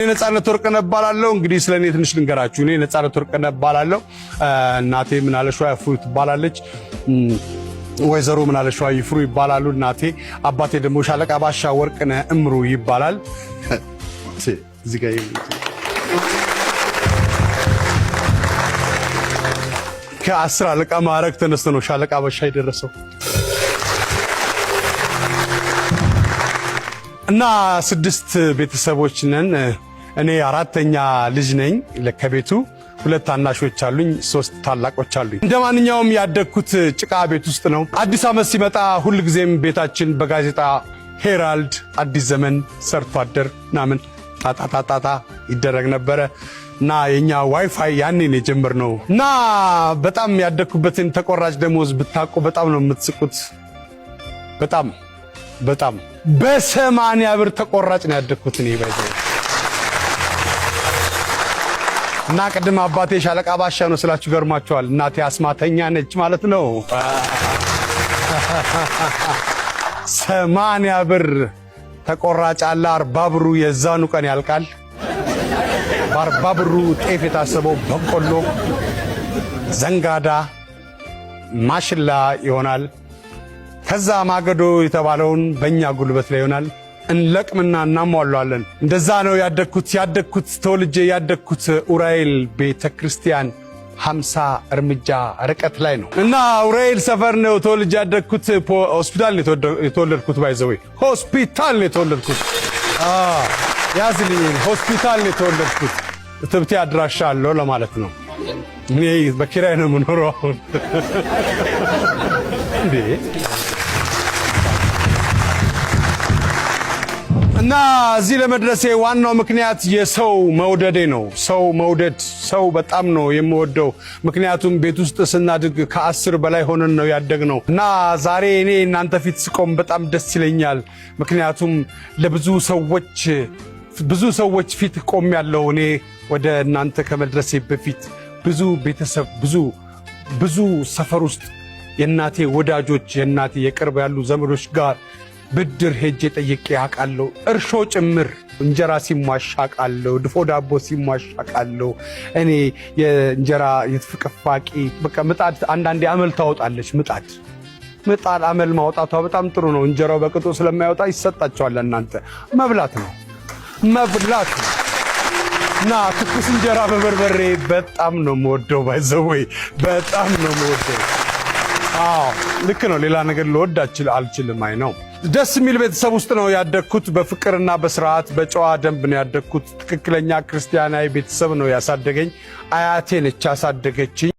ነፃነት ወርቅነህ እባላለሁ። እንግዲህ ስለኔ ትንሽ ልንገራችሁ። እኔ ነፃነት ወርቅነህ እባላለሁ። እናቴ ምናለሽዋ ይፍሩ ትባላለች። ወይዘሮ ምናለሽዋ ይፍሩ ይባላሉ እናቴ። አባቴ ደግሞ ሻለቃ ባሻ ወርቅነህ እምሩ ይባላል። እዚህ ጋር ከ10 አለቃ ማዕረግ ተነስቶ ነው ሻለቃ ባሻ የደረሰው እና 6 ቤተሰቦች ነን። እኔ አራተኛ ልጅ ነኝ ለከቤቱ። 2 ታናሾች አሉኝ፣ 3 ታላቆች አሉኝ። እንደማንኛውም ያደግኩት ጭቃ ቤት ውስጥ ነው። አዲስ ዓመት ሲመጣ ሁልጊዜም ቤታችን በጋዜጣ ሄራልድ፣ አዲስ ዘመን፣ ሰርቶ አደር ምናምን ጣጣጣጣ ይደረግ ነበረ እና የኛ ዋይፋይ ያኔ ነው የጀመርነው። እና በጣም ያደግኩበትን ተቆራጭ ደሞዝ ብታውቁ በጣም ነው የምትስቁት። በጣም በ80 ብር ተቆራጭ ነው ያደግኩት እኔ ባይዘው። እና ቅድም አባቴ ሻለቃ ባሻ ነው ስላችሁ ገርማችኋል። እናቴ አስማተኛ ነች ማለት ነው። 80 ብር ተቆራጭ አለ። 40 ብሩ የዛኑ ቀን ያልቃል። በ40 ብሩ ጤፍ የታሰበው በቆሎ፣ ዘንጋዳ፣ ማሽላ ይሆናል። ከዛ ማገዶ የተባለውን በእኛ ጉልበት ላይ ይሆናል። እንለቅምና እናሟላለን። እንደዛ ነው ያደግኩት ተወልጄ ያደግኩት ኡራኤል ቤተክርስቲያን 50 እርምጃ ርቀት ላይ ነው። እና ኡራኤል ሰፈር ነው ተወልጄ ያደግኩት። ሆስፒታል ነው የተወለድኩት። ባይዘው ሆስፒታል ነው የተወለድኩት። ያዝልኝ ሆስፒታል ነው የተወለድኩት። ትብቴ አድራሻ አለው ለማለት ነው። እኔ በኪራይ ነው የምኖረው አሁን እንዴ። እና እዚህ ለመድረሴ ዋናው ምክንያት የሰው መውደዴ ነው። ሰው መውደድ፣ ሰው በጣም ነው የምወደው። ምክንያቱም ቤት ውስጥ ስናድግ ከ10 በላይ ሆነን ነው ያደግነው። እና ዛሬ እኔ እናንተ ፊት ስቆም በጣም ደስ ይለኛል። ምክንያቱም ለብዙ ሰዎች ፊት ቆም ያለው እኔ ወደ እናንተ ከመድረሴ በፊት ብዙ ቤተሰብ ብዙ ሰፈር ውስጥ የእናቴ ወዳጆች የእናቴ የቅርብ ያሉ ዘመዶች ጋር ብድር ሄጄ ጠይቄ አውቃለሁ። እርሾ ጭምር እንጀራ ሲሟሽ አውቃለሁ። ድፎ ዳቦ ሲሟሽ አውቃለሁ። እኔ የእንጀራ የፍቅፋቂ በቃ ምጣድ አንዳንዴ አመል ታወጣለች። ምጣድ አመል ማውጣቷ በጣም ጥሩ ነው። እንጀራው በቅጡ ስለማይወጣ ይሰጣቸዋል። እናንተ መብላት ነው እና ትኩስ እንጀራ በበርበሬ በጣም ነው የምወደው። ባይዘወይ በጣም ነው የምወደው። ልክ ነው። ሌላ ነገር ልወድ አልችልም። አይ ነው። ደስ የሚል ቤተሰብ ውስጥ ነው ያደግኩት። በፍቅርና በስርዓት በጨዋ ደንብ ነው ያደግኩት። ትክክለኛ ክርስቲያናዊ ቤተሰብ ነው ያሳደገኝ። አያቴ ነች ያሳደገችኝ።